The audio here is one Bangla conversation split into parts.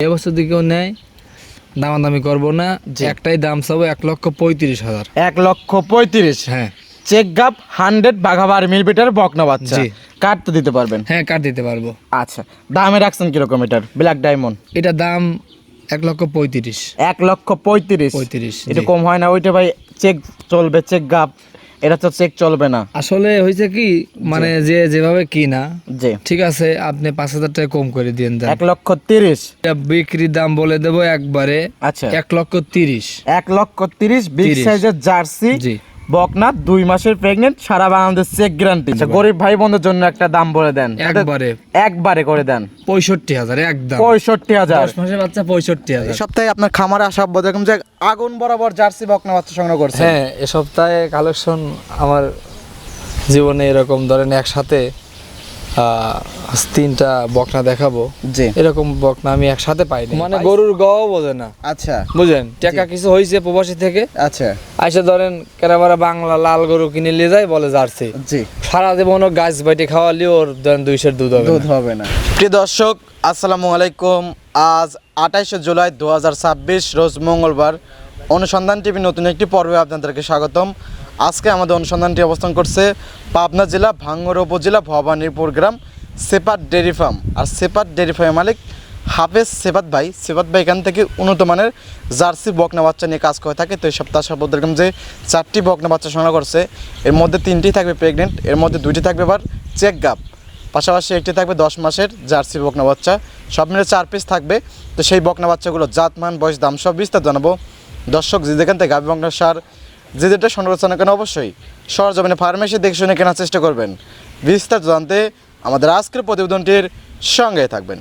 এবছর যদি কেউ নেয় দামাদামি করবো না, একটাই দাম চাবো 1,35,000। 1,35,000। হ্যাঁ, চেক গাপ 100 বাঘাবাড়ি মিলবিটার বকনা বাচ্চা। জি। কাটতে দিতে পারবেন? হ্যাঁ কাট দিতে পারবো। আচ্ছা, দামে রাখছেন কিরকম এটার? ব্ল্যাক ডায়মন্ড এটা দাম 1,35,000। 1,35,000। 35, এটা জি। কম হয় না? ওইটা ভাই চেক চলবে, চেক গাপ। এটা তো চেক চলবে না। আসলে হয়েছে কি, মানে যে যেভাবে কিনা, জি। ঠিক আছে, আপনি 5,000 টাকা কম করে দিয়ে দেন। 1,30,000। এটা বিক্রির দাম বলে দেবো একবারে আচ্ছা, 1,30,000। 1,30,000 বিগ 30 সাইজের জার্সি জি। বকনা, 2 মাসের প্রেগনেন্ট, সারা বাংলাদেশ চেক গ্যারান্টি। আচ্ছা, গরিব ভাই বোনদের জন্য একটা দাম বলে দেন, একবারে করে দেন। 65,000 একদম। 65,000। 10 মাসের বাচ্চা 65,000। এই সপ্তাহে আপনার খামারে আসা দেখুন যে আগুন বরাবর জার্সি বকনা বাচ্চা সংগ্রহ করছে। হ্যাঁ, এ সপ্তাহে কালেকশন আমার জীবনে এরকম ধরেন একসাথে 3টা বকনা দেখাবো। জি। এরকম বকনা আমি একসাথে পাইনি, মানে গরুর গাও বোঝে না। আচ্ছা, বুঝেন, টাকা কিছু হয়েছে প্রবাসী থেকে, আচ্ছা, আইসা ধরেন কেরাবারা বাংলা লাল গরু কিনে নিয়ে যায়, বলে জার্সি। জি। সারা জীবন গাছ বাইটে খাওয়ালে ওর ধরেন 2 সের দুধ হবে না। প্রিয় দর্শক, আসসালামু আলাইকুম। আজ 28শে জুলাই 2026 রোজ মঙ্গলবার। অনুসন্ধান টিভি নতুন একটি পর্বে আপনাদেরকে স্বাগতম। আজকে আমাদের অনুসন্ধানটি অবস্থান করছে পাবনা জেলা ভাঙ্গুড়া উপজেলা ভবানীপুর গ্রাম সেপাট ডেয়ারি ফার্ম। আর সেপাট ডেয়ারি ফার্মের মালিক হাফেজ সেপাত ভাই। সেপাত ভাই এখান থেকে উন্নত মানের জার্সি বকনা বাচ্চা নিয়ে কাজ করে থাকে। তো এই সপ্তাহে আসার পর দেখলাম যে 4টি বকনা বাচ্চা সংগ্রহ করছে। এর মধ্যে 3টি থাকবে প্রেগনেন্ট, এর মধ্যে 2টি থাকবে আবার চেক গাপ, পাশাপাশি একটি থাকবে 10 মাসের জার্সি বকনা বাচ্চা। সব মিলে 4 পিস থাকবে। তো সেই বকনা বাচ্চাগুলো জাতমান, বয়স, দাম সব বিস্তার জানাবো। দর্শক যে যেখান থেকে গাভী বকনা সার যে যেটা সংরচনা কেন অবশ্যই সরজমিনে ফার্মেসি দেখে শুনে কেনার চেষ্টা করবেন। বিস্তারিত জানতে আমাদের আজকের প্রতিবেদনটির সঙ্গে থাকবেন।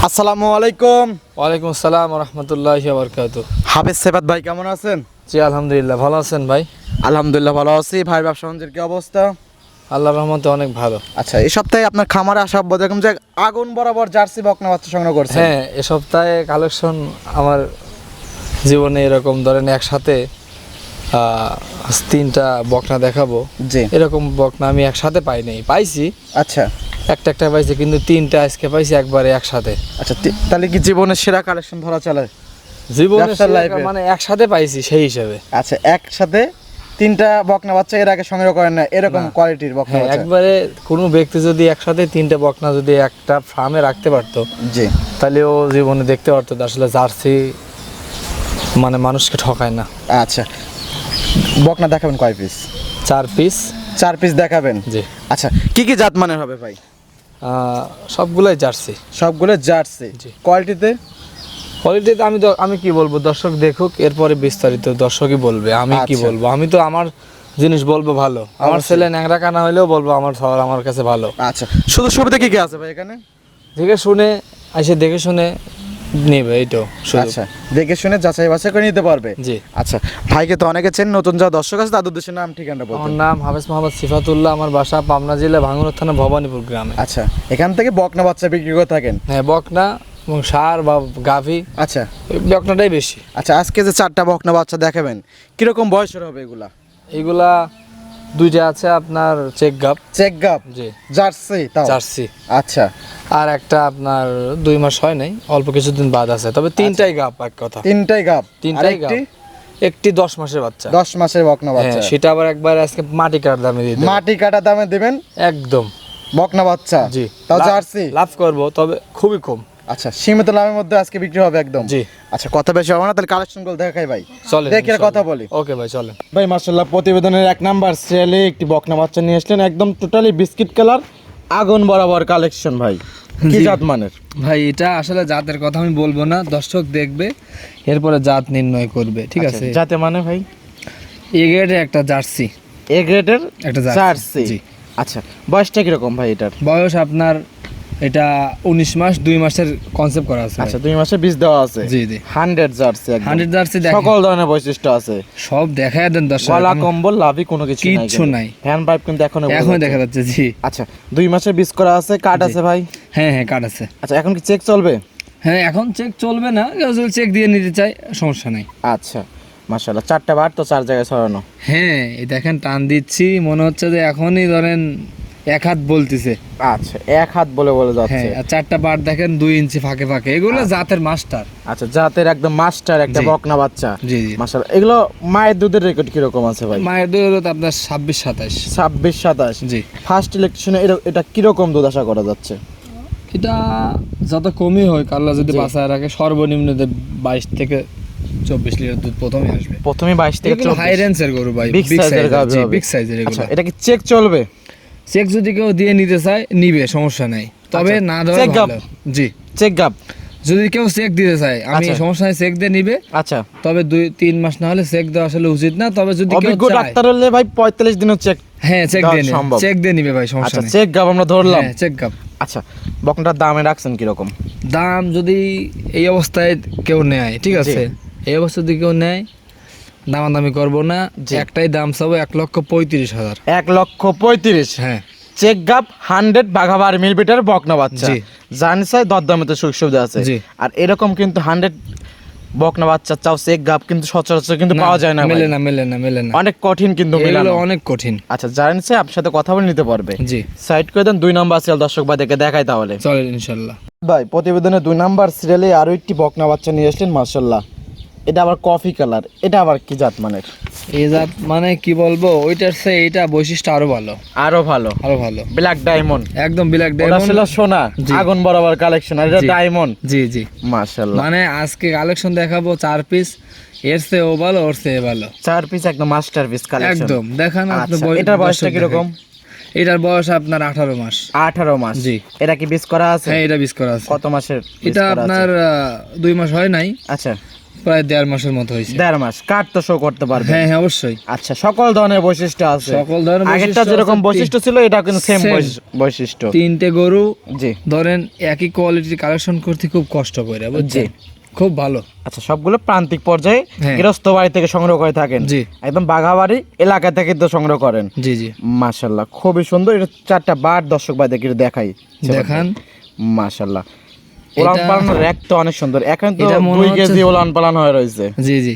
আসসালামু আলাইকুম। ওয়ালাইকুম আসসালাম ওয়া রাহমাতুল্লাহি ওয়া বারাকাতুহু। হাফেজ সেপাত ভাই, কেমন আছেন? জি আলহামদুলিল্লাহ, ভালো আছেন ভাই? আলহামদুলিল্লাহ ভালো আছি। ভাই, ব্যবসা বাণিজ্যের কি অবস্থা? আল্লাহর রহমতে অনেক ভালো। আচ্ছা, এই সপ্তাহে আপনার খামারে আসা দেখুন যে আগুন বরাবর জার্সি বকনা বাচ্চা সংগ্রহ করছে। হ্যাঁ, এ সপ্তাহে কালেকশন আমার জীবনে এরকম ধরেন একসাথে 3টা বকনা দেখাবো। জি। এরকম বকনা আমি একসাথে পাইনি, পাইছি আচ্ছা, একটা পাইছি, কিন্তু 3টা আজকে পাইছি একবারে একসাথে। আচ্ছা, তাহলে কি জীবনের সেরা কালেকশন ধরা চলে? জীবনে ব্যবসার লাইফে মানে একসাথে পাইছি সেই হিসাবে। আচ্ছা, একসাথে 3টা বকনা বাচ্চা এর আগে সংগ্রহ করেন না এরকম কোয়ালিটির বকনা হ্যাঁ, বাচ্চা? একবারে কোনো ব্যক্তি যদি একসাথে 3টা বকনা যদি একটা ফার্মে রাখতে পারতো, জি, তাহলে ও জীবনে দেখতে পারতো যে আসলে জার্সি মানে মানুষকে ঠকায় না। আচ্ছা, বকনা দেখাবেন কয় পিস? 4 পিস। 4 পিস দেখাবেন? জি। আচ্ছা, কি কি জাত মানের হবে ভাই? সবগুলাই জার্সি। সবগুলো জার্সি। জি। কোয়ালিটিতে? কোয়ালিটিতে আমি কি বলবো, দর্শক দেখুক, এরপরে বিস্তারিত দর্শকই বলবে। আমি কি আচ্ছা। বলবো, আমি তো আমার জিনিস বলবো ভালো। আমার ছেলে ন্যাংরা কানা হইলেও বলবো আমার সবার আমার কাছে ভালো। আচ্ছা, শুধু সুবিধা কি কি আছে ভাই এখানে? দেখে শুনে এসে দেখে শুনে নেবে, এইটাও শুধু। আচ্ছা, দেখে শুনে যাচাই বাছাই করে নিতে পারবে। জি। আচ্ছা, ভাইকে তো অনেকে চেন, নতুন যারা দর্শক আছে তাদের উদ্দেশ্যে নাম ঠিকানা বলুন। আমার নাম হাফেজ মোহাম্মদ সিফাতুল্লাহ, আমার বাসা পাবনা জেলা ভাঙ্গুড়া থানা ভবানীপুর গ্রামে। আচ্ছা, এখান থেকে বকনা বাচ্চা বিক্রি করে থাকেন? হ্যাঁ, বকনা এবং ষাঁড় বা গাভী, আচ্ছা, ওই বকনাটাই বেশি। আচ্ছা, আজকে যে 4টা বকনা বাচ্চা দেখাবেন কিরকম বয়সের হবে এগুলা? এইগুলা 2টা আছে আপনার চেক গাপ। চেক গাপ? জি। জার্সি? তাও জার্সি। আচ্ছা, আর একটা আপনার 2 মাস হয় নাই, অল্প কিছুদিন বাদ আছে, তবে 3টাই গাপ। এক কথা, 3টাই গাপ? 3টাই গাপ। একটি 10 মাসের বাচ্চা। 10 মাসের বকনা বাচ্চা? হ্যাঁ, সেটা আবার একবার আজকে মাটি কাটার দামে দিয়ে দেব। মাটি কাটা দামে দিবেন একদম। বকনা বাচ্চা? জি। তাও জার্সি? লাভ করব, তবে খুবই কম। আচ্ছা, সীমিত লাভের মধ্যে আজকে বিক্রি হবে একদম? জি। আচ্ছা, কথা বেশি হবে না, তাহলে কালেকশন গুলো দেখাই ভাই। চলেন দেখি আর কথা বলি। ওকে ভাই, চলেন। ভাই মাশাআল্লাহ, প্রতিবেদনের 1 নাম্বার সেলে একটি বকনা বাচ্চা নিয়ে আসলেন, একদম টোটালি বিস্কিট কালার, আগুন বরাবর কালেকশন ভাই। কি জি। জাত মানের? ভাই এটা আসলে জাতের কথা আমি বলবো না, দর্শক দেখবে, এরপরে জাত নির্ণয় করবে, ঠিক আছে? জাতে মানে ভাই? এ গ্রেডের একটা জার্সি। এ গ্রেডের একটা জার্সি? জি। আচ্ছা, বয়সটা কিরকম ভাই এটার? বয়স আপনার এটা 19 মাস 2 মাসের কনসেপ্ট করা আছে। আচ্ছা, 2 মাসে বীজ দেওয়া আছে? জি জি। 100 জার্সি একদম? 100 জার্সি সকল ধরনের বৈশিষ্ট্য আছে? সব দেখায় দেন দর্শক। গলা কম্বল লাভি কোনো কিছু নাই? কিচ্ছু নাই। ফ্যান পাইপ কিন্তু এখনো দেখা যাচ্ছে। জি। আচ্ছা, 2 মাসের বীজ করা আছে, কাট আছে ভাই? হ্যাঁ হ্যাঁ, কার্ড আছে। আচ্ছা, এখন কি চেক চলবে? হ্যাঁ, এখন চেক চলবে না, কেউ যদি চেক দিয়ে নিতে চাই সমস্যা নাই। আচ্ছা, মাশাআল্লাহ, 4টা বার তো 4 জায়গায় ছড়ানো। হ্যাঁ, এই দেখেন টান দিচ্ছি, মনে হচ্ছে যে এখনই ধরেন এক হাত বলতেছে। আচ্ছা, এক হাত বলে বলে যাচ্ছে। হ্যাঁ, আর চারটা বার দেখেন 2 ইঞ্চি ফাঁকে ফাঁকে, এগুলো জাতের মাস্টার। আচ্ছা, জাতের একদম মাস্টার একটা জি। বকনা বাচ্চা। জি জি। মাশাআল্লাহ, এগুলো মায়ের দুধের রেকর্ড কিরকম আছে ভাই? মায়ের দুধ হলো তো আপনার 26-27। 26-27। জি। ফার্স্ট ইলেকট্রিশনে এটা কিরকম দুধ আশা করা যাচ্ছে? এটা যত কমই হয়, কাল্লা যদি জি। বাসায় রাখে সর্বনিম্ন 22 থেকে 24 লিটার দুধ প্রথমে আসবে। প্রথমে 22 থেকে 24। হাই রেঞ্জের গরু ভাই, বিগ সাইজের গাভী হবে। বিগ সাইজের এগুলো। আচ্ছা, এটা কি চেক চলবে? চেক যদি কেউ দিয়ে নিতে চায় নিবে, সমস্যা নাই, তবে আচ্ছা, না দেওয়া check ভালো। জি, চেক গাব। যদি কেউ চেক দিতে চায় আমি আচ্ছা। সমস্যা নাই, চেক দিয়ে নিবে। আচ্ছা, তবে 2-3 মাস না হলে চেক দেওয়া আসলে উচিত না। তবে যদি কেউ অভিজ্ঞ চায়, ডাক্তার হলে ভাই 45 দিনও চেক। হ্যাঁ চেক দেওয়া দিয়ে নিবে, সম্ভব। চেক দিয়ে নিবে ভাই, সমস্যা আচ্ছা, নেই। চেক গাব আমরা ধরলাম। হ্যাঁ চেক কাপ। আচ্ছা, বকনাটার দামে রাখছেন কিরকম? দাম যদি এই অবস্থায় কেউ নেয়, ঠিক আছে, এই অবস্থায় যদি কেউ নেয় দামাদামি করবো না। জি। একটাই দাম চাবো 1,35,000। 1,35,000। হ্যাঁ চেক গাব 100 বাঘাবার মিলবিটার বকনা বাচ্চা। জি। জানি স্যার দরদামে তো সুযোগ সুবিধা আছে। জি। আর এরকম কিন্তু 100 বকনা বাচ্চা চাও চেক গাব কিন্তু সচরাচর কিন্তু পাওয়া যায় না ভাই। মেলে না, মেলে না, মেলে না, অনেক কঠিন কিন্তু এগুলো মেলানো। অনেক কঠিন। আচ্ছা, জানেন স্যার আপনার সাথে কথা বলে নিতে পারবে। জি, সাইড করে দেন 2 নাম্বার সিরিয়াল দর্শক ভাইদেরকে দেখাই তাহলে। চলেন ইনশাল্লাহ। ভাই প্রতিবেদনে 2 নাম্বার সিরিয়ালে আরো একটি বকনা বাচ্চা নিয়ে আসলেন, মাশাআল্লাহ। এটা আবার কফি কালার, এটা আবার কি জাত মানের? এই জাত মানে কি বলবো, ওইটার চেয়ে এইটা বৈশিষ্ট্য আরো ভালো, আরো ভালো। আরো ভালো, ব্ল্যাক ডায়মন্ড। একদম ব্ল্যাক ওটা ডায়মন্ড। ছিল সোনা, জি। আগুন বরাবর কালেকশন, আর এটা জি। ডায়মন্ড। জি জি। মাশাআল্লাহ, মানে আজকে কালেকশন দেখাবো 4 পিস, এর চেয়ে ও ভালো, ওর চেয়ে ভালো, 4 পিস একদম মাস্টারপিস কালেকশন। একদম। দেখান আপনি আচ্ছা, এটার বয়সটা কিরকম? এটার বয়স আপনার 18 মাস। 18 মাস। জি। এটা কি বিস করা আছে? হ্যাঁ এটা বিষ করা আছে। কত মাসের বীজ এটা করা আছে? আপনার 2 মাস হয় নাই, আচ্ছা, প্রায় 1.5 মাসের মতো হয়েছে। 1.5 মাস। কাট তো শো করতে পারবে? হ্যাঁ হ্যাঁ অবশ্যই, আচ্ছা, সকল ধরনের বৈশিষ্ট্য আছে। সকল ধরনের আগেরটা বৈশিষ্ট্য যেরকম আছে। বৈশিষ্ট্য ছিল এটা কিন্তু সেম Same। বৈশিষ্ট্য। 3টে গরু জি। ধরেন একই কোয়ালিটির কালেকশন করতে খুব কষ্ট করে, বুঝছেন, জি। খুব ভালো। আচ্ছা, সবগুলো প্রান্তিক পর্যায়ে হ্যাঁ। গৃহস্থ বাড়ি থেকে সংগ্রহ করে থাকেন? জি। একদম বাঘাবাড়ি এলাকা থেকে তো সংগ্রহ করেন? জি জি। মাশাআল্লাহ, খুবই সুন্দর। এটা 4টা বার দর্শক ভাইদের দেখাই। দেখান। মাশাআল্লাহ, ওলান এটা- পালানোর র্যাক তো অনেক সুন্দর। এখন তো এটা মনে 2 হচ্ছে- কেজি ওলান পালানো হয়ে রয়েছে। জি জি।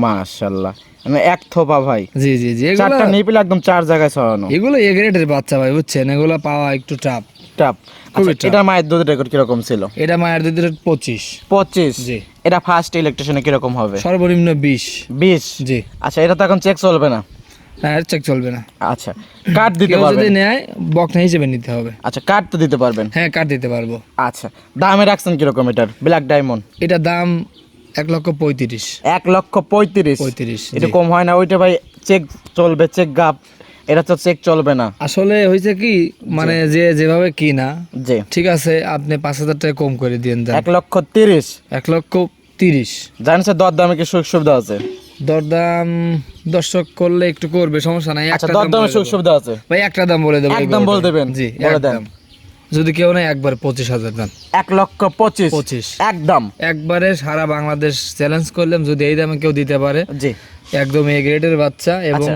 মাশাআল্লাহ, মানে এক থোপা ভাই। জি জি জি। 4টা নিপিল একদম 4 জায়গায় ছড়ানো। এগুলো এ গ্রেডের বাচ্চা ভাই, বুঝছেন, এগুলো পাওয়া একটু টাফ। টাপ। খুবই আচ্ছা, tough। এটা মায়ের দুধের রেকর্ড কিরকম ছিল? এটা মায়ের দুধের 25। 25। জি। এটা ফার্স্ট ইলেকট্রিশনে কিরকম হবে? সর্বনিম্ন 20। 20। জি। আচ্ছা, এটা তো এখন চেক চলবে না? হ্যাঁ চেক চলবে না। আচ্ছা, কাট দিতে কেউ যদি পারবেন? নেয় বকনা হিসেবে নিতে হবে। আচ্ছা, কাট তো দিতে পারবেন? হ্যাঁ কাট দিতে পারবো। আচ্ছা, দামে রাখছেন কিরকম এটার? ব্ল্যাক ডায়মন্ড এটা দাম 1,35,000। 1,35,000। 35, এটা জি। কম হয় না? ওইটা ভাই চেক চলবে, চেক গাপ। এটা তো চেক চলবে না। আসলে হয়েছে কি, মানে যে যেভাবে কিনা, জি। ঠিক আছে, আপনি 5,000 টাকা কম করে দিন। 1,30,000। 1,30,000। জানেন স্যার দরদামে কি সুযোগ সুবিধা আছে? দরদাম দর্শক করলে একটু করবে, সমস্যা নাই। আচ্ছা, একটা দাম দরদামে বলে সুযোগ দেবো। সুবিধা আছে? ভাই একটা দাম বলে দেবো। একদম বলে দেবেন? জি বলে দেন। একদম। যদি কেউ নেয় একবার 25,000 দাম। 1,25,000। 25। একদম। একবারে সারা বাংলাদেশ চ্যালেঞ্জ করলাম, যদি এই দামে কেউ দিতে পারে, জি। একদম এ গ্রেডের বাচ্চা এবং আচ্ছা।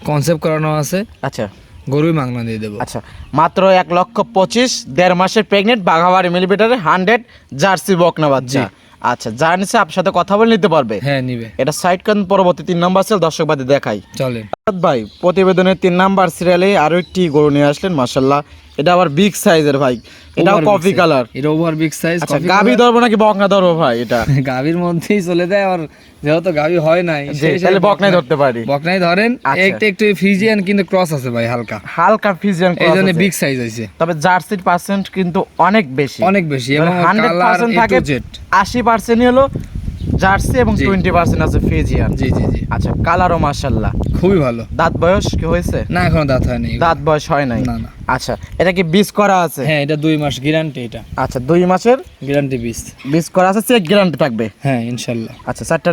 কনসেপ্ট করানো আছে, আচ্ছা। গরুই মাংনা দিয়ে দেবো। আচ্ছা, মাত্র 1,25,000, 1.5 মাসের প্রেগনেন্ট বাঘাবাড়ি মিলিমিটারে 100 জার্সি বকনা বাচ্চা। আচ্ছা, যার নিচে আপনার সাথে কথা বলে নিতে পারবে? হ্যাঁ নিবে। এটা সাইড কান পরবর্তী 3 নাম্বার সেল দর্শক বাদে দেখাই। চলে ভাই প্রতিবেদনের 3 নাম্বার সিরিয়ালে আরো একটি গরু নিয়ে আসলেন, মাশাআল্লাহ। এটা আবার বিগ সাইজের ভাই, এটাও কফি কালার। এটা ওভার বিগ সাইজ। আচ্ছা, গাবি ধরবো নাকি বকনা ধরবো ভাই? এটা গাবির মধ্যেই চলে যায়, আর যেহেতু গাবি হয় নাই জি, তাহলে বকনাই ধরতে পারি। বকনাই ধরেন। আচ্ছা। একটু একটু ফিজিয়ান কিন্তু ক্রস আছে ভাই, হালকা হালকা ফিজিয়ান এই জন্য বিগ সাইজ হয়েছে। তবে জার্সির পার্সেন্ট কিন্তু অনেক বেশি, অনেক বেশি, এবং 100% থাকে। 80% হলো জার্সি এবং জি। 20% আছে ফিজিয়ান। জি জি জি। আচ্ছা, কালারও মাশাআল্লাহ। খুবই ভালো। দাঁত বয়স কি হয়েছে? না এখনো দাঁত হয়নি। দাঁত বয়স হয় নাই? না, না। আচ্ছা, এটা কি বীজ করা আছে? হ্যাঁ এটা 2 মাস গ্যারান্টি। এটা আচ্ছা, 2 মাসের গ্যারান্টি বীজ। বীজ করা আছে, চেক গ্যারান্টি থাকবে? হ্যাঁ ইনশাল্লাহ। আচ্ছা, 4টা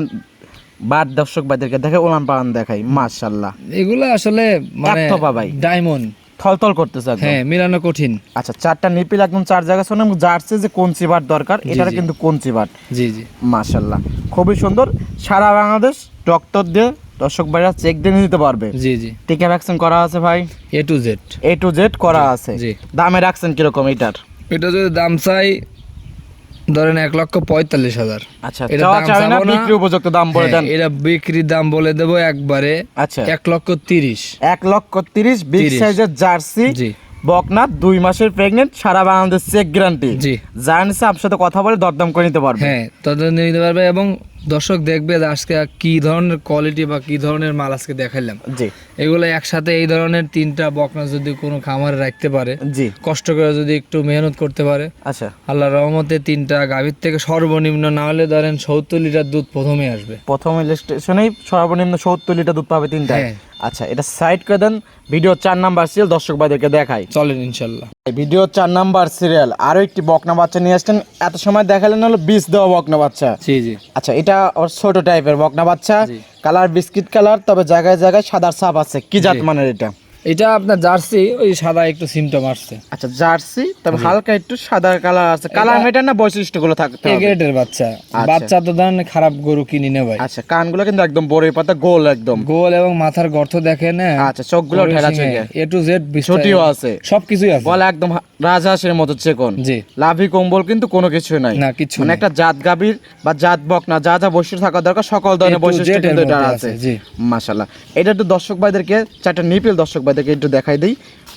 বার দর্শক ভাইদেরকে দেখে ওলান পালান দেখাই, মাশাআল্লাহ। এগুলো আসলে মানে একথপা ভাই। ডায়মন্ড, থলথল করতেছে একদম। হ্যাঁ মিলানো কঠিন। আচ্ছা, 4টা নিপিল একদম 4 জায়গা শোনে, এবং জার্সি যে কঞ্চি বাট দরকার, এটার জি। কিন্তু কঞ্চি বাট। জি জি। মাশাআল্লাহ, খুবই সুন্দর। সারা বাংলাদেশ ডক্টর দিয়ে দর্শক ভাইরা চেক দিয়ে নিতে পারবে। জি জি। টিকা ভ্যাকসিন করা আছে ভাই? A to Z। A to Z করা আছে। জি। দামে রাখছেন কিরকম এটার? এটা যদি দাম চাই ধরেন 1,45,000। আচ্ছা, এটা চাওয়া দাম চাই না, চাবো না। বিক্রি উপযুক্ত দাম বলে দেন। হ্যাঁ, এটা বিক্রির দাম বলে দেবো একবারে আচ্ছা, 1,30,000। 1,30,000 বিগ 30 সাইজের জার্সি জি। বকনা 2 মাসের প্রেগনেন্ট, সারা বাংলাদেশ চেক গ্যারান্টি। জি। যারা নিচ্ছে আপনার সাথে কথা বলে দরদাম করে নিতে পারবে। হ্যাঁ, তাদের নিতে পারবে এবং দর্শক দেখবে যে আজকে কি ধরনের কোয়ালিটি বা কি ধরনের মাল আজকে দেখাইলাম। জি এগুলো একসাথে এই ধরনের 3টা বকনা যদি কোনো খামারে রাখতে পারে, জি কষ্ট করে যদি একটু মেহনত করতে পারে, আচ্ছা, আল্লাহর রহমতে 3টা গাভীর থেকে সর্বনিম্ন না হলে ধরেন 70 লিটার দুধ প্রথমে আসবে। প্রথম রেজিস্ট্রেশনেই সর্বনিম্ন 70 লিটার দুধ পাবে 3টা। হ্যাঁ। আচ্ছা, এটা সাইড করে দেন। ভিডিও 4 নাম্বার সিরিয়াল দর্শক ভাইদেরকে দেখাই। চলেন ইনশাল্লাহ। ভিডিও 4 নাম্বার সিরিয়াল আরো একটি বকনা বাচ্চা নিয়ে আসছেন। এত সময় দেখালেন হলো বীজ দেওয়া বকনা বাচ্চা। জি জি। আচ্ছা, এটা ওর ছোট টাইপের বকনা বাচ্চা, জি। কালার বিস্কিট কালার, তবে জায়গায় জায়গায় সাদার ছাপ আছে। কি জাত জি। মানের এটা? এটা আপনার জার্সি, ওই সাদা একটু সিমটম আসছে। আচ্ছা, জার্সি, তবে হালকা একটু সাদা কালার আছে। কালার মেটার না বৈশিষ্ট্যগুলো থাকতে এ হবে। গ্রেডের বাচ্চা। বাচ্চা তো ধরেন খারাপ গরু কিনি না ভাই। আচ্ছা, কানগুলো কিন্তু একদম বড়ই পাতা গোল একদম। গোল এবং মাথার গর্ত দেখেন। আচ্ছা, চোখগুলো ঢেলা চোখে, এ টু জেড ছুটিও আছে, সবকিছুই আছে। বলে একদম রাজহাঁসের মতো চেকন। জি। লাভি কম্বল কিন্তু কোনো কিছু নাই, না কিছু মানে না। একটা জাত গাভীর বা জাত বকনা যা যা বৈশিষ্ট্য থাকা দরকার সকল ধরনের A to বৈশিষ্ট্য Z এর কিন্তু এটা মধ্যে আছে। আছে, জি। মাশাআল্লাহ, এটা একটু দর্শক ভাইদেরকে 4টা নিপিল দর্শক ভাইদেরকে একটু দেখাই দেই।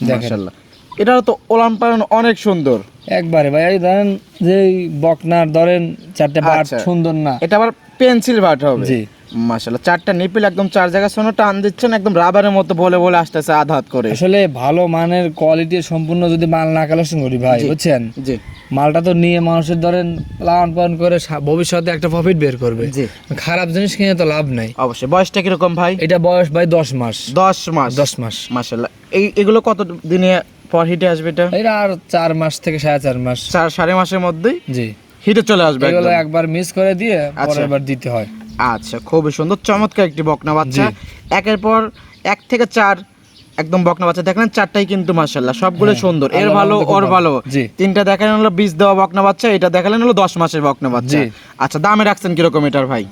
দেখেন। মাশাআল্লাহ, এটাও তো ওলান পালন অনেক সুন্দর। একবারে ভাই, এই ধরেন যে এই বকনার ধরেন 4টে বাট আচ্ছা। সুন্দর না? এটা আবার পেন্সিল বাট হবে। জি। মাশাআল্লাহ, 4টা নিপিল একদম 4 জায়গায় সোনো টান দিচ্ছেন, একদম রাবারের মতো বলে বলে আসতেছে আধ হাত করে। আসলে ভালো মানের কোয়ালিটি সম্পূর্ণ যদি মাল না কালেকশন করি ভাই, জি। বুঝছেন, জি মালটা তো নিয়ে মানুষের ধরেন লালন পালন করে ভবিষ্যতে একটা প্রফিট বের করবে। জি, খারাপ জিনিস কিনে তো লাভ নাই। অবশ্যই। বয়সটা কিরকম ভাই? এটা বয়স ভাই 10 মাস। 10 মাস। 10 মাস। মাশাআল্লাহ, এগুলো কত দিনে পর হিটে আসবে এটা? এটা আর 4 মাস থেকে 4.5 মাস। 4.5 মাসের মধ্যেই জি। হিটে চলে আসবে এগুলো একদম। একবার মিস করে দিয়ে আচ্ছা। পরের বার দিতে হয়। আচ্ছা, খুবই সুন্দর চমৎকার একটি বকনা বাচ্চা। জি। একের পর 1 থেকে 4 একদম বকনা বাচ্চা দেখলেন, 4টাই কিন্তু মাশাআল্লাহ সবগুলো হ্যাঁ, সুন্দর। এর আল্লাহর ভালো রহমতে খুব ওর ভালো। জি। 3টা দেখালেন হলো বীজ দেওয়া বকনা বাচ্চা, এটা দেখালেন হলো 10 মাসের বকনা বাচ্চা। জি। আচ্ছা, দামে রাখছেন কিরকম এটার ভাই?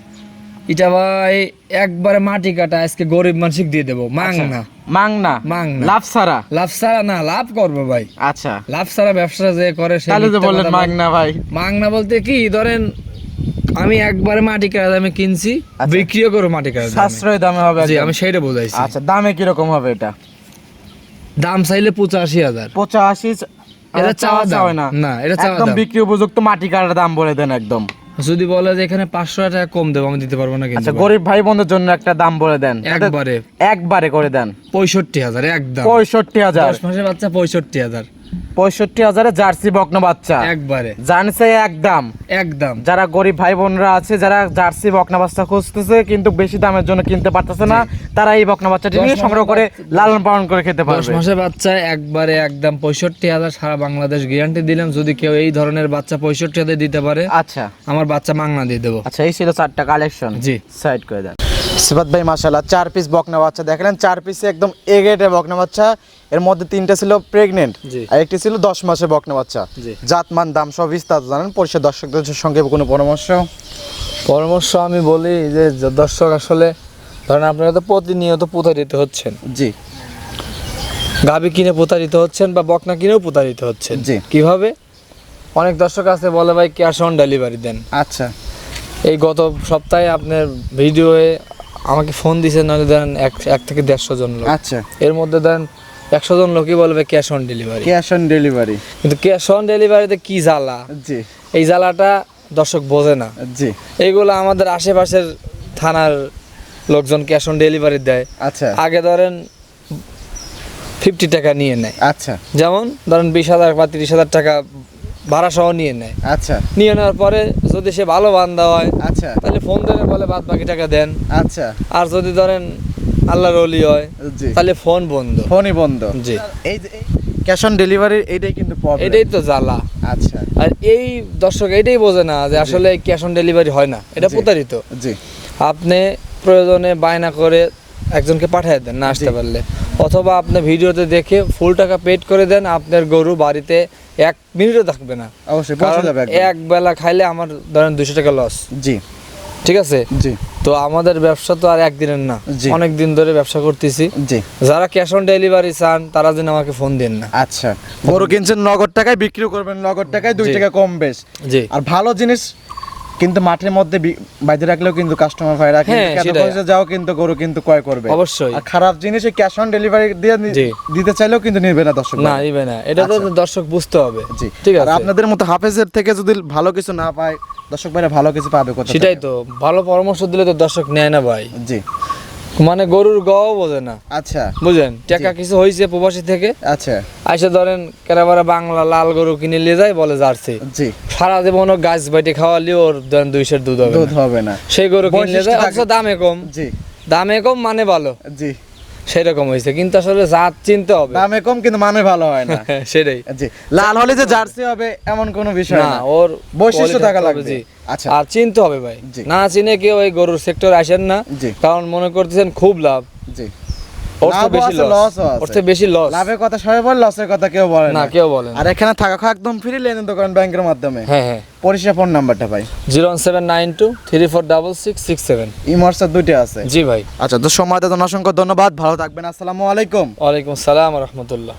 এটা ভাই একবারে মাটি কাটা, আজকে গরিব মানুষিক দিয়ে দেবো, মাং না। মাং না, মাং না। লাভ সারা। লাভ ছাড়া না, লাভ করবো ভাই। আচ্ছা, লাভ ছাড়া ব্যবসা যে করে সে তাহলে তো মিথ্যা বললেন কথা মাং না ভাই। মাং না বলতে কি, ধরেন আমি একবারে মাটি কাটা দামে কিনছি, আচ্ছা। বিক্রিও করো মাটি কাটা দামে। সাশ্রয় দামে হবে জি, একদম। আমি সেইটা বোঝাইছি। আচ্ছা, দামে কিরকম হবে এটা? দাম চাইলে 85,000। 85। এটা চাওয়া দাম না, না, এটা চাওয়া একদম দাম। বিক্রি উপযুক্ত মাটি কাটার দাম বলে দেন একদম। যদি বলে যে এখানে 500 টাকা কম দেবো, আমি দিতে পারবো না কিন্তু আচ্ছা, ভাই। গরিব ভাই বোনদের জন্য একটা দাম বলে দেন, একবারে একবারে করে দেন। 65,000 একদম। 65,000। 10 মাসের বাচ্চা 65,000 65,000 জার্সি বকনা বাচ্চা একবারে জানছে একদম। একদম। যারা গরিব ভাই বোনরা আছে, যারা জার্সি বকনা বাচ্চা খুঁজতেছে কিন্তু বেশি দামের জন্য কিনতে পারতেছে না, তারা এই বকনা বাচ্চাটি 10 নিয়ে সংগ্রহ করে লালন পালন করে খেতে 10 পারবে। মাসের বাচ্চা একবারে একদম 65,000 সারা বাংলাদেশ গ্যারান্টি দিলাম। যদি কেউ এই ধরনের বাচ্চা 65,000 দিতে পারে, আচ্ছা আমার বাচ্চা মাংনা দিয়ে দেবো। আচ্ছা, এই ছিল 4টা কালেকশন। জি। সাইড করে দেন। সিফাত ভাই মাশাআল্লাহ 4 পিস বকনা বাচ্চা দেখলেন, 4 পিসে একদম এ গ্রেডের বকনা বাচ্চা। এর মধ্যে 3টা ছিল প্রেগনেন্ট, জি। আর একটি ছিল 10 মাসের বকনা বাচ্চা। জি। জাতমান দাম সব বিস্তারিত জানেন, পরিষদ দর্শকদের সঙ্গে কোনো পরামর্শ আমি বলি যে দর্শক আসলে ধরেন আপনারা তো প্রতিনিয়ত প্রতারিত হচ্ছেন। জি গাভী কিনে প্রতারিত হচ্ছেন বা বকনা কিনেও প্রতারিত হচ্ছেন। জি। কিভাবে? অনেক দর্শক আছে বলে ভাই ক্যাশ অন ডেলিভারি দেন। আচ্ছা, এই গত সপ্তাহে আপনার ভিডিওয়ে আমাকে ফোন দিয়েছেন, নাহলে দেন 1 থেকে 150 জন লোক। আচ্ছা, এর মধ্যে দেন 100 জন লোকই বলবে cash on delivery. Cash on delivery. কিন্তু ক্যাশ অন ডেলিভারিতে কি জ্বালা, জি এই জ্বালাটা দর্শক বোঝে না। জি। এইগুলো আমাদের আশেপাশের থানার লোকজন ক্যাশ অন ডেলিভারি দেয়। আচ্ছা আগে ধরেন 50 টাকা নিয়ে নেয়, আচ্ছা যেমন ধরেন 20,000 বা 30,000 টাকা ভাড়া সহ নিয়ে নেয়। আচ্ছা নিয়ে নেওয়ার পরে যদি সে ভালো বান্দা হয় আচ্ছা তাহলে ফোন ধরে বলে বাদ বাকি টাকা দেন। আচ্ছা। আর যদি ধরেন আল্লাহর ওলি হয় জি, তাহলে ফোন বন্ধ। ফোনই বন্ধ। জি, এই ক্যাশ অন ডেলিভারি এইটাই কিন্তু প্রবলেম। এটাই তো জ্বালা। আচ্ছা আর এই দর্শক এটাই বোঝে না যে আসলে ক্যাশ অন ডেলিভারি হয় না, এটা জি। প্রতারিত। জি আপনি প্রয়োজনে বায়না করে একজনকে পাঠিয়ে দেন না আসতে পারলে, অথবা আপনি ভিডিওতে দেখে ফুল টাকা পেড করে দেন, আপনার গরু বাড়িতে 1 মিনিটও থাকবে না। অবশ্যই পৌঁছে কারণ যাবে একদম। এক বেলা খাইলে আমার ধরেন 200 টাকা লস। জি ঠিক আছে, জি তো আমাদের ব্যবসা তো আর একদিনের না, জি। অনেক দিন ধরে ব্যবসা করতেছি। জি। যারা ক্যাশ অন ডেলিভারি চান তারা যেন আমাকে ফোন দেন না। আচ্ছা, গরু কিনছেন নগদ টাকায়, বিক্রি করবেন নগদ টাকায়, 2 জি। টাকা কম বেশ। জি আর ভালো জিনিস কিন্তু মাঠের মধ্যে বাইরে রাখলেও কিন্তু কাস্টমার ভাইরা কিন্তু হ্যাঁ, কত সেটাই। পয়সা যাও কিন্তু গরু কিন্তু ক্রয় করবে অবশ্যই। আর খারাপ জিনিস ক্যাশ অন ডেলিভারি দিয়ে জি। দিতে চাইলেও কিন্তু নিবে না দর্শক না ভাই। নিবে না, এটা তো দর্শক বুঝতে হবে। জি ঠিক আর আছে, আপনাদের মতো হাফেজের থেকে যদি ভালো কিছু না পায় দর্শক ভাইরা ভালো কিছু পাবে কোথা সেটাই থেকে? তো, ভালো পরামর্শ দিলে তো দর্শক নেয় না ভাই। জি মানে গরুর গও বোঝে না, আচ্ছা বুঝেন, টাকা কিছু হয়েছে প্রবাসী থেকে, আচ্ছা আইসা ধরেন কেরাবারা বাংলা লাল গরু কিনে নিয়ে যায়, বলে জার্সি, জি সারা জীবন গাছ বাইটে খাওয়ালি ওর ধরেন 2 সের দুধ হবে দুধ না। হবে না সেই গরু কিনে নিয়ে যায়, বৈশিষ্ট্য অথচ দামে কম, জি দামে কম মানে ভালো, জি সেরকম হয়েছে। কিন্তু আসলে জাত চিনতে হবে। দামে কম কিন্তু মানে ভালো হয় না সেটাই জি লাল হলে যে জার্সি হবে এমন কোনো বিষয় না, না ওর বৈশিষ্ট্য quality থাকা থাকতে হবে, লাগবে। জি। আচ্ছা আর চিনতে হবে ভাই, জি। না চিনে কেউ ওই গরুর সেক্টরে আসেন না, জি কারণ মনে করতেছেন খুব লাভ, জি ওর তো লাভও বেশি আছে, লস, লসও আছে। ওর তো বেশি লস। লাভের কথা সবাই বলে লসের কথা কেউ বলে না, না কেউ বলেন আর এখানে থাকা খাওয়া একদম ফ্রি লেনদেন দোকান ব্যাংকের মাধ্যমে হ্যাঁ হ্যাঁ, পরিষেবা ফোন নাম্বারটা ভাই 01792346667। ইমোর্সার দুইটা আছে জি ভাই, আচ্ছা তো সময় দেওয়ার জন্য অসংখ্য ধন্যবাদ ভালো থাকবেন আসসালামু আলাইকুম ওয়ালাইকুম আসসালাম রহমতুল্লাহ।